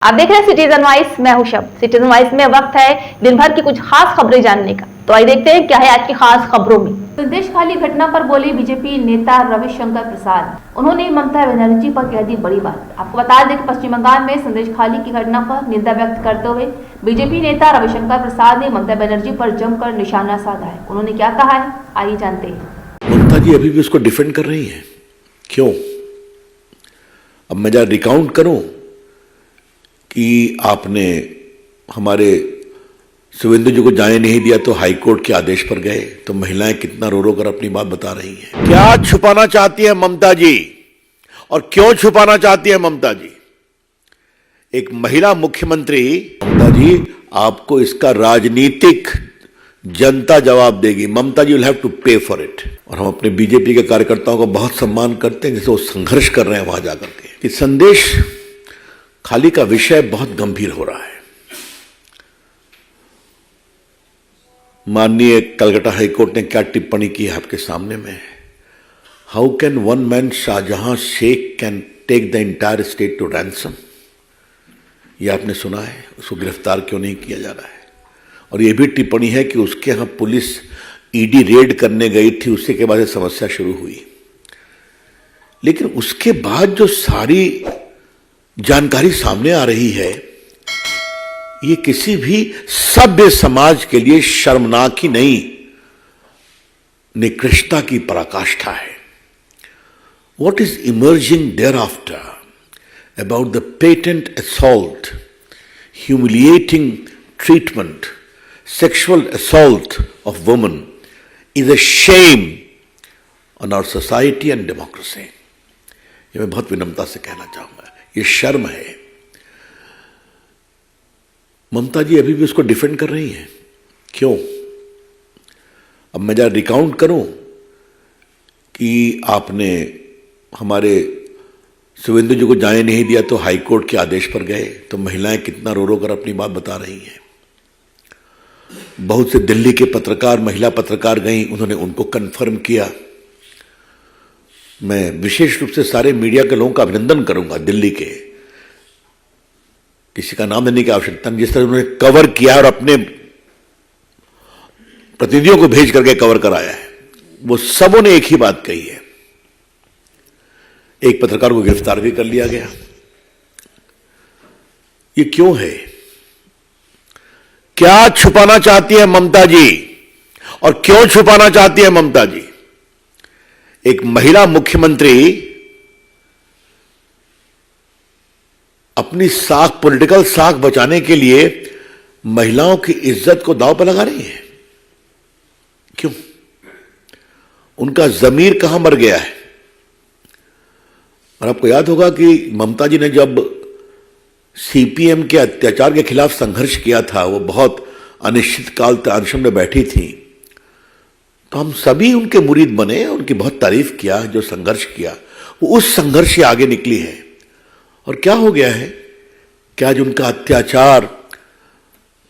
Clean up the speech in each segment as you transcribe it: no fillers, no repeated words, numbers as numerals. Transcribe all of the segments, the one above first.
आप देख रहे हैं सिटीजन वॉइस। मैं हूं शब। सिटीजन वॉइस में वक्त है दिन भर की कुछ खास खबरें जानने का। तो आइए देखते हैं क्या है आज की खास खबरों में। संदेश खाली घटना पर बोले बीजेपी नेता रविशंकर प्रसाद। उन्होंने ममता बनर्जी पर कह दी बड़ी बात। आपको बता दें कि पश्चिम बंगाल में संदेश खाली की घटना पर निंदा व्यक्त करते हुए बीजेपी नेता रविशंकर प्रसाद ने ममता बनर्जी पर जमकर निशाना साधा है। उन्होंने क्या कहा है, आइए जानते हैं। ममता जी अभी भी उसको डिफेंड कर रही है, क्यों? अब मैं जरा रिकाउंट करूं कि आपने हमारे सुवेंदु जी को जाने नहीं दिया तो हाईकोर्ट के आदेश पर गए, तो महिलाएं कितना रो रो कर अपनी बात बता रही हैं। क्या छुपाना चाहती है ममता जी, और क्यों छुपाना चाहती है ममता जी? एक महिला मुख्यमंत्री, ममता जी आपको इसका राजनीतिक जनता जवाब देगी। ममता जी विल हैव टू पे फॉर इट। और हम अपने बीजेपी के कार्यकर्ताओं का बहुत सम्मान करते हैं, जैसे वो संघर्ष कर रहे हैं वहां जाकर के। कि संदेश खाली का विषय बहुत गंभीर हो रहा है। माननीय कलकत्ता हाईकोर्ट ने क्या टिप्पणी की है आपके सामने में। How can one man Shahjahan Sheikh can take the entire state to ransom? यह आपने सुना है। उसको गिरफ्तार क्यों नहीं किया जा रहा है? और यह भी टिप्पणी है कि उसके यहां पुलिस ईडी रेड करने गई थी, उसी के बाद समस्या शुरू हुई। लेकिन उसके बाद जो सारी जानकारी सामने आ रही है, ये किसी भी सभ्य समाज के लिए शर्मनाक ही नहीं, निकृष्टता की पराकाष्ठा है। What is emerging thereafter about the patent assault, humiliating treatment, sexual assault of women is a shame on our society and democracy. ये मैं बहुत विनम्रता से कहना चाहूंगा, ये शर्म है। ममता जी अभी भी उसको डिफेंड कर रही हैं, क्यों? अब मैं जरा रिकाउंट करूं कि आपने हमारे सुवेंदु जी को जाने नहीं दिया तो हाईकोर्ट के आदेश पर गए, तो महिलाएं कितना रो रो कर अपनी बात बता रही हैं। बहुत से दिल्ली के पत्रकार, महिला पत्रकार गई, उन्होंने उनको कन्फर्म किया। मैं विशेष रूप से सारे मीडिया के लोगों का अभिनंदन करूंगा, दिल्ली के, किसी का नाम देने की आवश्यकता नहीं, जिस तरह उन्होंने कवर किया और अपने प्रतिनिधियों को भेज करके कवर कराया है। वो सबों ने एक ही बात कही है। एक पत्रकार को गिरफ्तार भी कर लिया गया। ये क्यों है? क्या छुपाना चाहती है ममता जी, और क्यों छुपाना चाहती है ममता जी? एक महिला मुख्यमंत्री अपनी साख, पॉलिटिकल साख बचाने के लिए महिलाओं की इज्जत को दांव पर लगा रही है, क्यों? उनका जमीर कहां मर गया है? और आपको याद होगा कि ममता जी ने जब सीपीएम के अत्याचार के खिलाफ संघर्ष किया था, वो बहुत अनिश्चित काल तक अनशन में बैठी थी, तो हम सभी उनके मुरीद बने, उनकी बहुत तारीफ किया। जो संघर्ष किया वो उस संघर्ष से आगे निकली है। और क्या हो गया है कि आज उनका अत्याचार,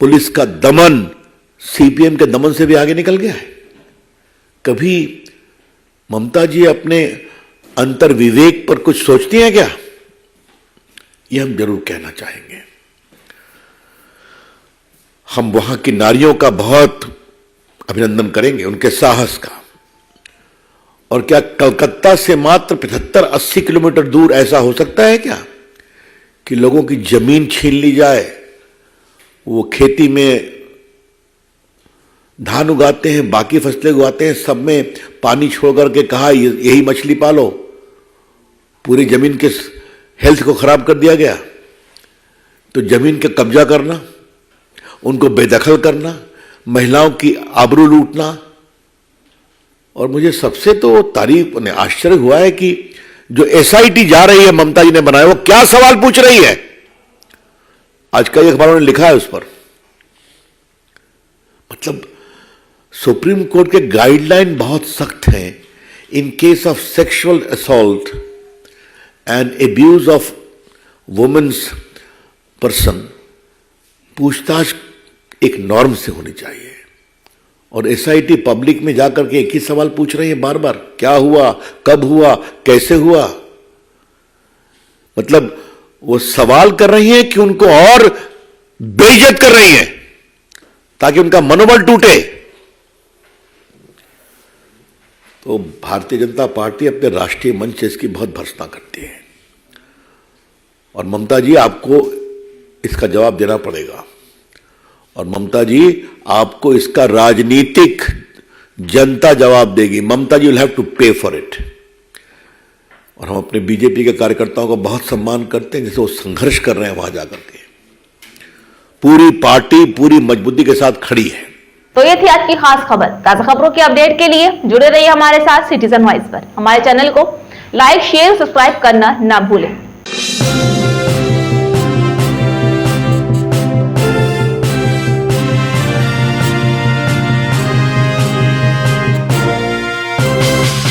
पुलिस का दमन सीपीएम के दमन से भी आगे निकल गया है। कभी ममता जी अपने अंतर विवेक पर कुछ सोचती हैं क्या? यह हम जरूर कहना चाहेंगे। हम वहां की नारियों का बहुत अभिनंदन करेंगे, उनके साहस का। और क्या कलकत्ता से मात्र 75-80 किलोमीटर दूर ऐसा हो सकता है क्या कि लोगों की जमीन छीन ली जाए? वो खेती में धान उगाते हैं, बाकी फसलें उगाते हैं, सब में पानी छोड़ करके कहा यही मछली पालो। पूरी जमीन के हेल्थ को खराब कर दिया गया। तो जमीन का कब्जा करना, उनको बेदखल करना, महिलाओं की आबरू लूटना। और मुझे सबसे तो तारीफ ने आश्चर्य हुआ है कि जो एसआईटी जा रही है, ममता जी ने बनाया, वो क्या सवाल पूछ रही है। आज कई अखबारों ने लिखा है उस पर। मतलब सुप्रीम कोर्ट के गाइडलाइन बहुत सख्त हैं। In case of sexual assault and abuse of womens person, पूछताछ एक नॉर्म से होनी चाहिए। और एसआईटी पब्लिक में जाकर के एक ही सवाल पूछ रही है बार बार, क्या हुआ, कब हुआ, कैसे हुआ। मतलब वो सवाल कर रही हैं कि उनको और बेइज्जत कर रही हैं ताकि उनका मनोबल टूटे। तो भारतीय जनता पार्टी अपने राष्ट्रीय मंच से इसकी बहुत भर्त्सना करती है और ममता जी आपको इसका जवाब देना पड़ेगा और ममता जी आपको इसका राजनीतिक जनता जवाब देगी। ममता जी विल हैव टू पे फॉर इट। और हम अपने बीजेपी के कार्यकर्ताओं का बहुत सम्मान करते हैं जैसे वो संघर्ष कर रहे हैं वहां जाकर के। पूरी पार्टी पूरी मजबूती के साथ खड़ी है। तो ये थी आज की खास खबर। ताजा खबरों की अपडेट के लिए जुड़े रहिए हमारे साथ सिटीजन वॉइस पर। हमारे चैनल को लाइक शेयर सब्सक्राइब करना ना भूलें।